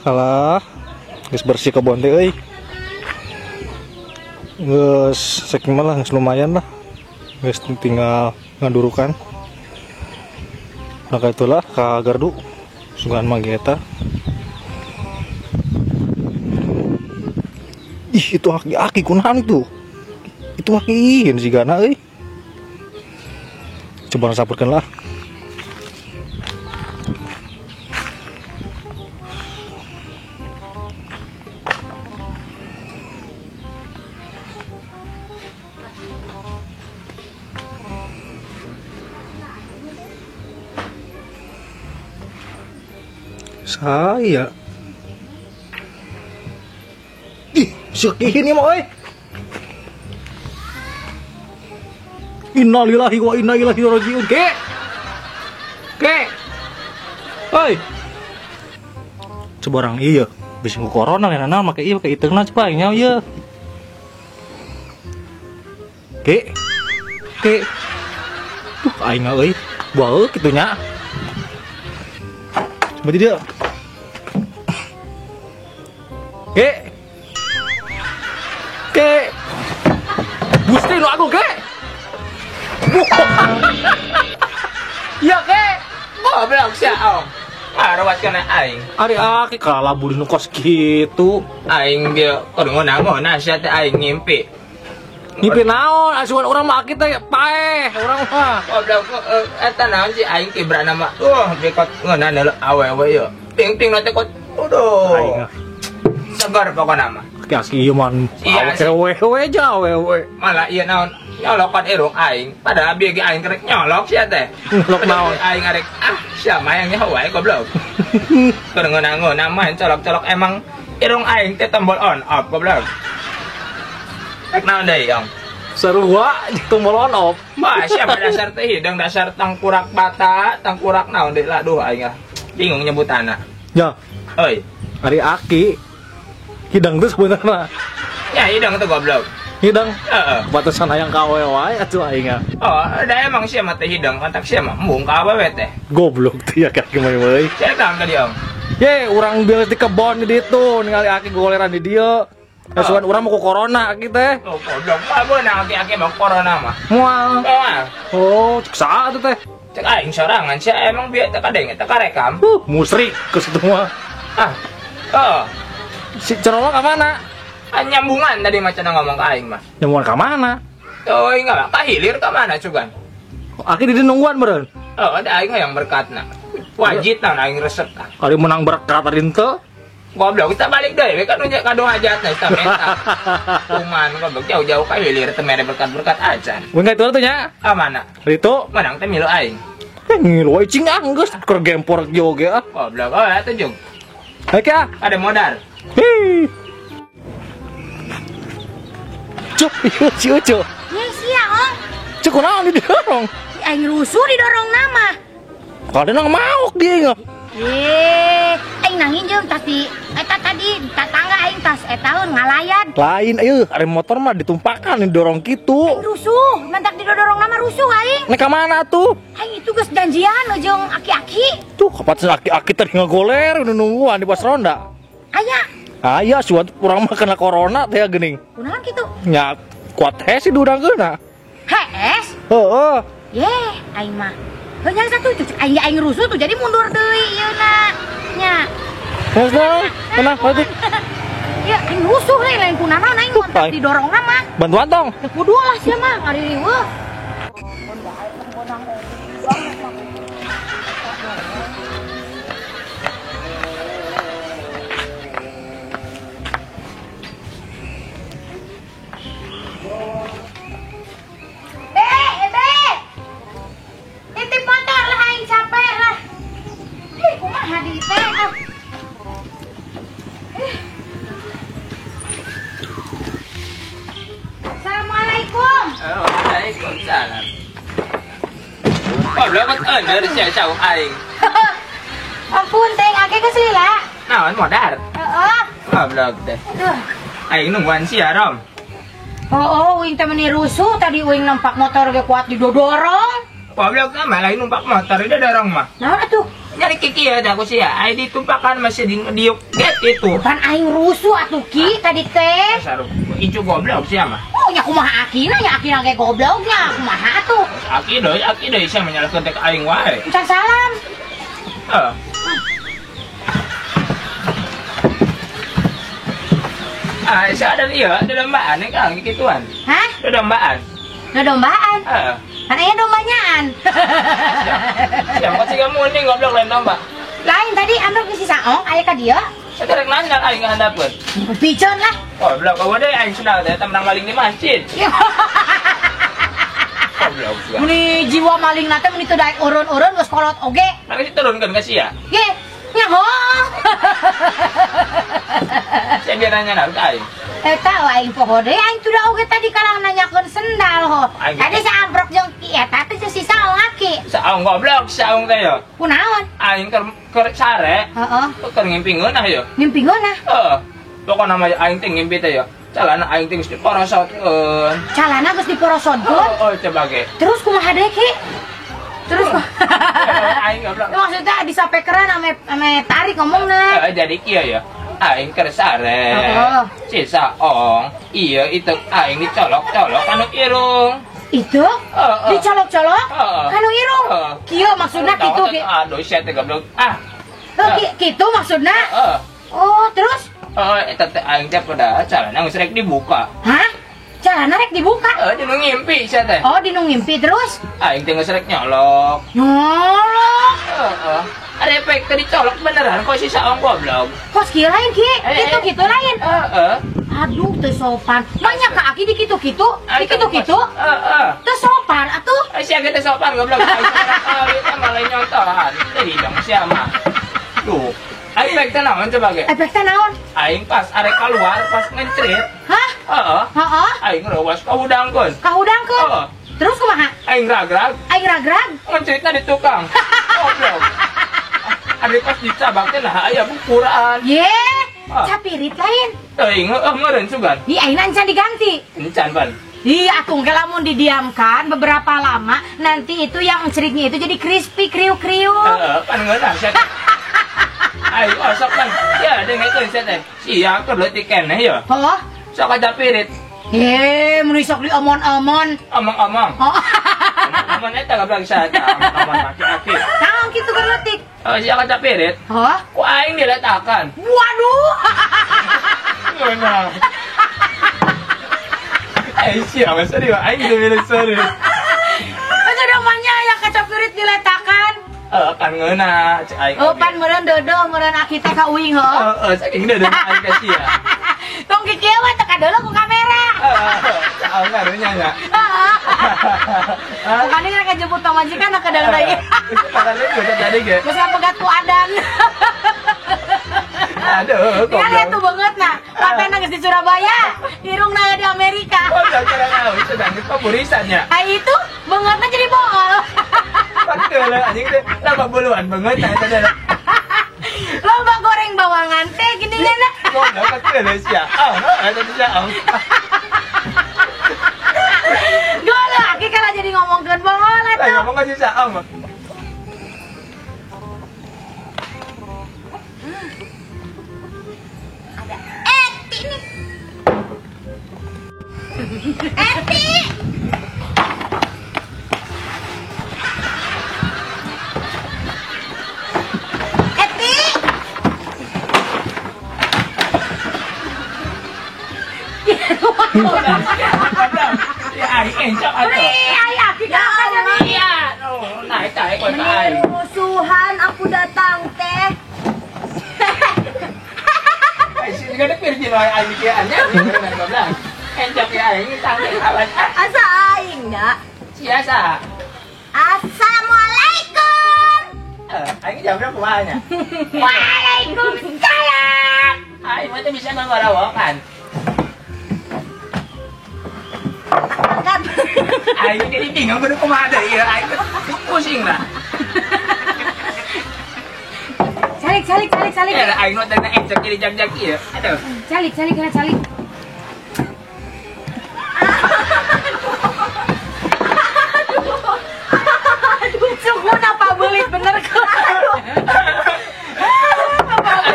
Alah, geus bersih kebon teh euy. Geus saking malah geus lumayan lah. Geus tinggal ngadurukan. Nah itulah ka gardu sugan mangge eta. Ih, itu aki-aki kunahan itu. Itu aki si gana euy. Coba sampurkeun lah. Saya ih sekihin mah euy. Innalillahi wa inna ilaihi rajiun. Ke hei cebarang iya bisa ku corona nana make ieu make iteungna coba nya ieu ke tuh aing euy bae kitu nya berarti dia ke Gusti nu agung ke ya ke goblok sia ong ngarawat kana aing ari aki kalabur nu kos kitu aing dia kudu ngona sia teh aing ngimpi naon asuhan urang mah aki teh paeh urang mah goblok eta naon sih aing kibrana mah dekot ngona awewe yo ting na teh kot aduh segar pokona mah aki ieu mah wewe jawewe malah ieu naon nyolokan irung aing padahal bieu ge aing kerek nyolok sia teh nyolok naon aing arek sia mayang nyaho wae goblok keur ngona main colok-colok emang irung aing teh tombol on off goblok rek naon deui ong sarua tombol on off mah sia dasar teh hidung dasar tangkurak bata tangkurak naon deui lah duh aing bingung nyebutanna ya euy ari aki hidang teh sebenarnya ya hidung teh goblok hidang heeh batasan hayang ka awewe wae atuh aing oh da emang sia mah teh hidung kontak sia mah embung ka awewe teh goblok teh ya kaki mah euy sia tang tadi ong ye urang biasa di kebon di ditu ningali aki goleran di dieu asuhan urang mau ku corona aki teh oh goblok mah beunang aki mau corona mah moal oh cek saha atuh teh cek aing sorangan sia emang bieu teh kadeng eta karekam musrik ke situ mah si cerolo ka mana nyambungan tadi macam ngomong ke aing mah nyambungan ka mana oh enggak ka hilir ka mana cugan aki di nungguan beureun ada aing yang berkatna wajib tah aing resep tah kali menang berkat tadi teu goblok kita balik deui kan nunjuk kado hajatna kita minta kuman goblok jauh-jauh ka hilir teh mere berkat-berkat acan we enggak itu nya mana itu menang teh milu aing ngilu cing geus keur gempor joge goblok atuh jung oke ada modal Cuk, si Ucu. Yes, iya, Om. Cuk, kunaon didorong? Aing rusuh didorong nama. Kada nang mauk dia enggak. Aing nangin jeung tas di eta tadi tatangga aing tas eta ngalayan. Lain ieu, are motor mah ditumpakan didorong kitu. Rusuh, mentak didorong nama rusuh aing. Nek ka mana tuh? Aing itu geus janjian jeung aki-aki. Tuh, kapan aki-aki tadi ngagoler nungguan di pos ronda. Aya suat urang mah kena corona teh geuning. Kunaon kitu? Nya kuat hes si durangkeuna. Hees? Heeh. Yeh, aing mah. Heunyang satu cuk aing rusuh tuh jadi mundur deui ieuna. Nya. Hes nah, kenapa berarti? Ya, aing rusuh lain kunaon aing mentak didorong nama. Bantuan tong. Teu kudu lah sia mah ngaririweuh. Assalamualaikum. Waalaikumsalam. Goblok kan dari sia saung aing. Ampun, teh ake keselila. Naon modar? Heeh. Goblok teh. Duh. Aing nungguan sia rom. Oh, uing teh meni rusuh tadi uing nampak motor ge kuat didodorong. Goblok mah lain numpak motor ida dorong mah. Naon atuh? Nyari kiki ya aku sia. Aing ditumpakan masih diuk get itu. Pan aing rusuh atuh Ki tadi teh. Saru. Incu goblok sia mah. Oh, nya kumaha akina ge gobloknya. Kumaha atuh? Aki deui sia menyalahkeun teh ka aing wae. Encan salam. Heeh. Ah, saya ada iya, ada dombaan nih Kang, gituan. Hah? Ada dombaan. Ngedombaan? Heeh. Kan aya dombanyaan. Siapa kok sih kamu nih ngobrol lain domba? Lain tadi ambil si saong aya ka dieu. Saya rek nanya aing handapkeun. Picon lah. Goblok kamu deh aing sudah teh menang maling di masjid. Goblok juga. Muni jiwa maling nate muni teu daek urun-urun geus kolot oge. Mari diturunkeun ka sia. Ge, nyaho. Saya biar nanya naon ka aing. Eta aing poho deui aing teu da oge tadi kalah nanyakeun sendal ho. Aing- Tadi saamprok jeung ki eta teh si saong aki. Saung goblok, saung teh yo. Kunaon? Aing keur sare, Heeh. keur ngimpi ngeunah yo. Ngimpi geunah. Heeh. Pokona mah aing teh ngimpi teh yo. Calana aing teh geus diporosotkeun. Calana geus diporosotkeun. Oh, coba ge. Terus kumaha deui ki? Terus Aing goblok. maksudnya disapekeran ame tarik ngomongna. Jadi kieu ya. Aing keur sare. Heeh. Si saong. Iya itu aing dicolok-colok anu irung. Itu Heeh. dicolok-colok Heeh. anu irung. Heeh. Kieu maksudna kitu ki. Aduh, sia teh goblok. Ah. Kitu maksudna. Heeh. Oh, terus? Eta teh aing teh pada calana geus rek dibuka. Hah? Calana rek dibuka. Di nu ngimpi sia teh. Oh, di nu ngimpi terus? Aing teh geus rek nyolok. Nyolok. Heeh. Ada efek teh dicolok beneran kok si saong goblok. Kos kieu lain ki. Kitu lain. Heeh. Aduh, teu sopan. Banyak ka aki di kitu-kitu. Di kitu-kitu. Heeh. Teu sopan atuh. Sia kita sopan goblok. Aing teh malah nyontohan. Teh dong sia mah. Tuh. Aing efek teh naon coba ge? Efek teh naon? Aing pas arek keluar pas ngencrit. Hah? Heeh. Heeh. Aing ngerawas ka hudangkeun. Kahudangkeun. Heeh. Terus kumaha? Aing ragrag Aing ragrag. ngencritna di tukang. Goblok. Ari pas dicabak teh nah aya bukuran. Ye, Ah. capirit lain. Teuing ngeureun sugan. Di aina encan diganti. Encan ban. Iya, atung ke lamun didiamkan beberapa lama, nanti itu yang ceritnya itu jadi crispy, kriuk-kriuk. Heeh, pan ngeunah sia. Ayo sok pan. Ya dengekeun sia teh. Sia keur leutik keneh ya. Oh, Sok aja pirit. mun sok di omon-omon. Omong-omong. Oh, Omong eta goblok sia teh. Omong aki-aki. naon kitu keur leutik? Sia aja pirit. Oh, Ku aing diletakan. waduh. Ngeunah. Sia mah serius aing deui serius. Masa namanya yang kecapirit diletakkan? Pan ngeunah cek aing. Oh, pan meureun dodo, meureun aki teh ka uing heuh. Saking deudeuh aing ka sia. Tong kieu mah teu kadeuleuh ku kamera. Saung ngarunya nya. Bukan ini rek jemput ka majikan ka dalam lagi. Padahal itu jadi ge. Geus pegat ku adan. Aduh, Kan itu banget nah. Patena geus di Surabaya, irungna di Amerika. Oh, cara naon sedang di paburisannya. Ai itu bangetna jadi bohol. Padahal anjing teh lama buluan banget teh. Lomba goreng bawangan teh gini na. Goblok kecil sia. Ada sia. Gola aki kalau jadi ngomongkeun bohol Lah atuh. ngomong ka sia mah. Eti nih. Eti. Eti. Ya aing encok atuh. Ai aki kan Iya. Naik naik kok aing. musuhan aku datang teh. Sini kan pirjin wae aing ki anya. Goblok. Encok ya aing tangke awas. Asa aing da. Siasa. Assalamualaikum. Aing jawabnya kumanya. Waalaikumsalam. Aing mah teh bisa ngarawokan. Angkat. Aing jadi bingung kudu kumaha deui ya. Aing pusing lah. Calik. Ya aing nu teh ejek jadi jag-jag ieu. Aduh. Calik. Suku apa belit bener kok.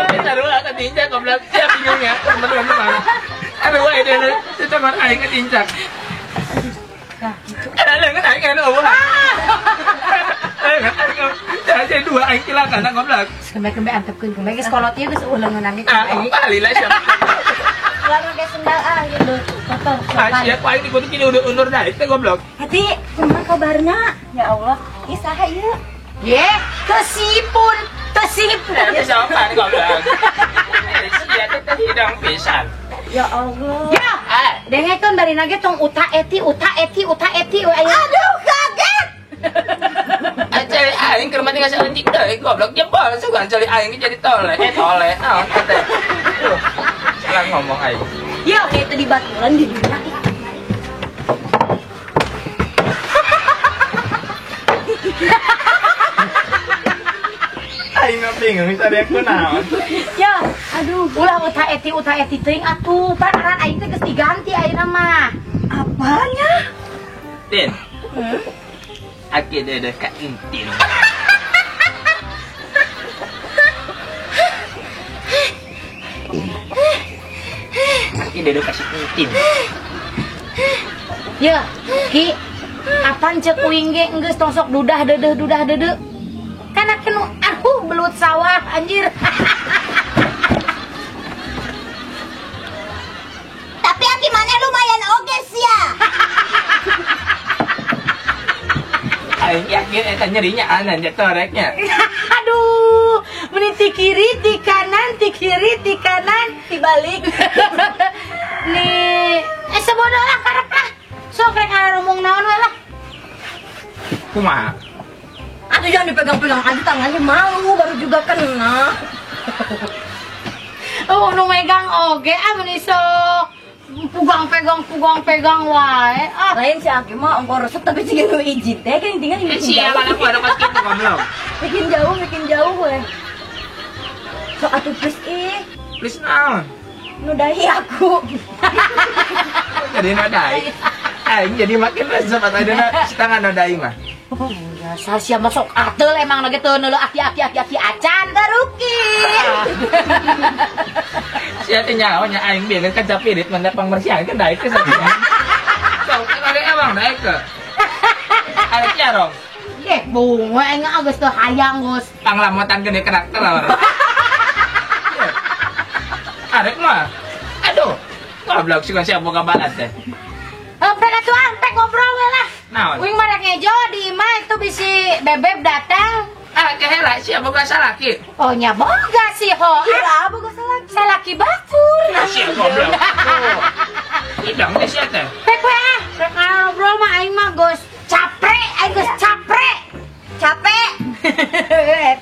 Aing taruh ke tinjak goblok. Siap bingungnya. Teman-teman. Aduh, itu teman aing ke tinjak. Ada lengan aing anu eueuh. Jadi dua aing cilakan goblok. Kembe antepkeun kembe geus kolotnya geus uleungeunna ge. Aing bali lah siap. Ulah ge sendal gitu. Kotor. Siap aing dikudu kini udah undur daik teh goblok. Hati, kumaha kabarnya? Ya Allah, ieu saha ieu? Ye, kesipun. Ya siapa nih goblok. Sia teh hidang pisan. Ya Allah. Ya, dengekeun bari nage tong uta eti we aya. Aduh, kaget. Cari aing keur mati ngasih anjing deui goblok jebol sugan cari aing jadi tole. Tole naon teh. Salah ngomong aing. Ya, itu di baturan di dunia. Aing mah bingung bisa dia kunaon. Ya, aduh, ulah uta eti teuing atuh. Panaran aing teh geus diganti ayeuna mah. Apanya? Din. Aki dede ka intin. Aki dede kasih intin. Ya, Ki. Apaan cek uing ge geus tosok dudah dedeuh. Kana kenu belut sawah anjir. Tapi aki mana lumayan oge sia. Aing yakin eta nyerinya anan ya toreknya. Aduh, meni ti kiri ti kanan Dibalik. nih sebodoh lah karep lah. Sok rek ngomong naon we lah. Kumaha? Aduh jangan dipegang-pegang aja tangannya malu baru juga kena. Oh, nu megang oge meni sok pugang-pegang wae. Lain si aki mah ongkor resep tapi sih nu izin teh kan tinggal bikin Sia jauh. mana ku ada pas kitu goblok. Bikin jauh we. So atuh please Please naon? nu dahi aku. Jadi nodai. Aing jadi makin resep atadina setengah nodai mah. Ya, sia masuk atel emang lagi teu neuleuh aki acan Taruki. Sia teh nyaho nya aing bieureun ka capirit manda pangbersihan kan daek teh sakitu. Sok ada emang daek ke. Ada ciarong. bunga enggak geus teu hayang geus. Panglamotan gede karakter lawan. Arek mah. Aduh. Goblok sih kan siapa boga balat teh. Pek atuh pek ngobrol we lah. Naon? Uing mah rek ngejo di imah itu bisi bebeb datang. Ah, kehela siapa boga salaki. Oh nya boga sih ho. Kira boga salaki. Salaki batur. Siapa goblok. Idang teh sia teh. Pek we rek ngobrol mah aing mah geus capre, aing geus capre. Capek.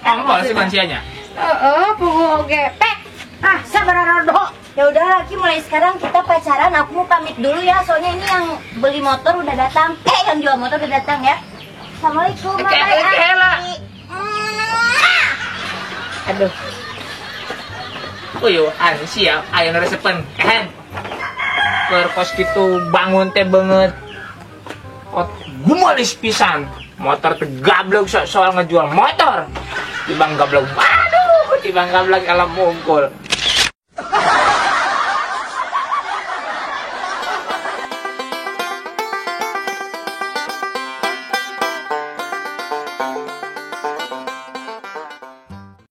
Ongkol sih kan sianya. Heeh, pungu oge. Pek. Ah, sabaraha do. Ya udah Laki, mulai sekarang kita pacaran. Aku mau pamit dulu ya, soalnya ini yang beli motor udah datang. Yang jual motor udah datang ya. Assalamualaikum. Kehela. Aduh. Uyuhan siap aya nu resepen. Kehen. Perkos kitu bangun teh beungeut. Gumalis pisan. Motor teh gablog soal ngejual motor. Tibang gablog. Waduh, tibang gablog alam mungkul.